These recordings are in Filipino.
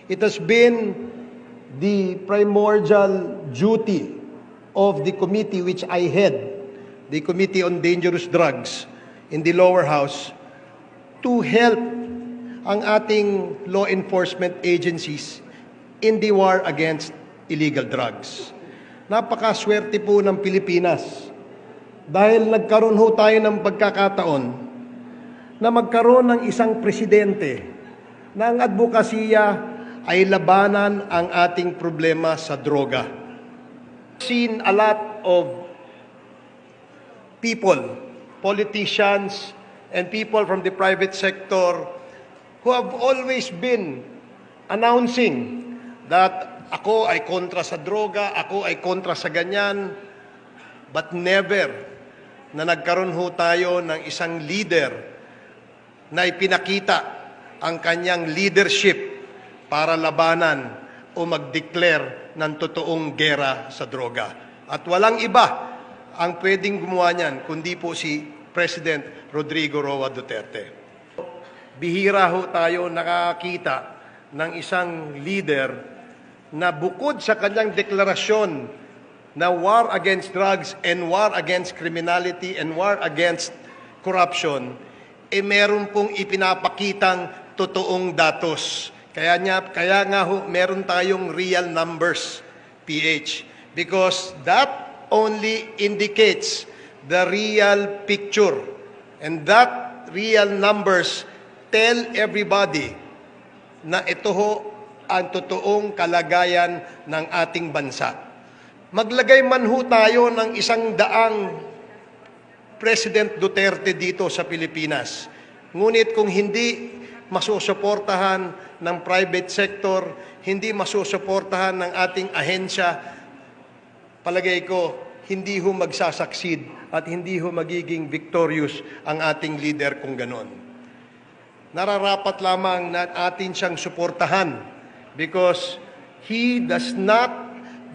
It has been the primordial duty of the committee which I head, the Committee on Dangerous Drugs in the lower house, to help ang ating law enforcement agencies in the war against illegal drugs. Napakaswerte po ng Pilipinas dahil nagkaroon ho tayo ng pagkakataon na magkaroon ng isang presidente na ang advokasya ay labanan ang ating problema sa droga. Seen a lot of people, politicians, and people from the private sector who have always been announcing that ako ay kontra sa droga, ako ay kontra sa ganyan, but never na nagkaroon ho tayo ng isang leader na ipinakita ang kanyang leadership para labanan o mag-declare ng totoong gera sa droga. At walang iba ang pwedeng gumawa niyan, kundi po si President Rodrigo Roa Duterte. Bihira ho tayo nakakita ng isang leader na bukod sa kanyang deklarasyon na war against drugs and war against criminality and war against corruption, meron pong ipinapakitang totoong datos. Kaya nga ho, meron tayong real numbers, PH, because that only indicates the real picture. And that real numbers tell everybody na ito ho ang totoong kalagayan ng ating bansa. Maglagay man ho tayo ng 100 President Duterte dito sa Pilipinas. Ngunit kung hindi masusuportahan ng private sector, hindi masusuportahan ng ating ahensya, palagay ko, hindi ho magsasucceed at hindi ho magiging victorious ang ating leader kung ganon. Nararapat lamang na atin siyang suportahan because he does not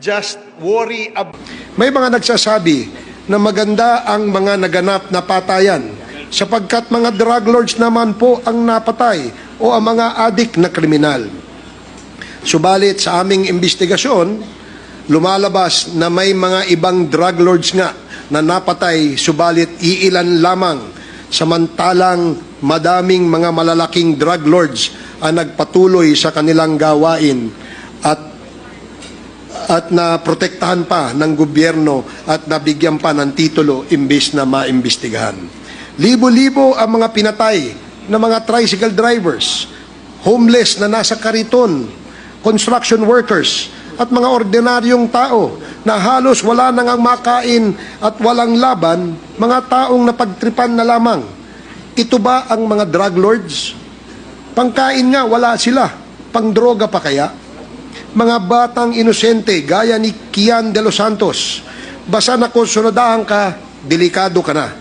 just worry about... May mga nagsasabi na maganda ang mga naganap na patayan sapagkat mga drug lords naman po ang napatay o ang mga adik na kriminal. Subalit sa aming investigasyon, lumalabas na may mga ibang drug lords nga na napatay, subalit iilan lamang, samantalang madaming mga malalaking drug lords ang nagpatuloy sa kanilang gawain at naprotektahan pa ng gobyerno at nabigyan pa ng titulo imbis na maimbestigahan. Libo-libo ang mga pinatay na mga tricycle drivers, homeless na nasa kariton, construction workers, at mga ordinaryong tao na halos wala nang makain at walang laban, mga taong napagtripan na lamang. Ito ba ang mga drug lords? Pangkain nga, wala sila. Pangdroga pa kaya? Mga batang inosente gaya ni Kian de los Santos, basta na konsunadahan ka, delikado ka na.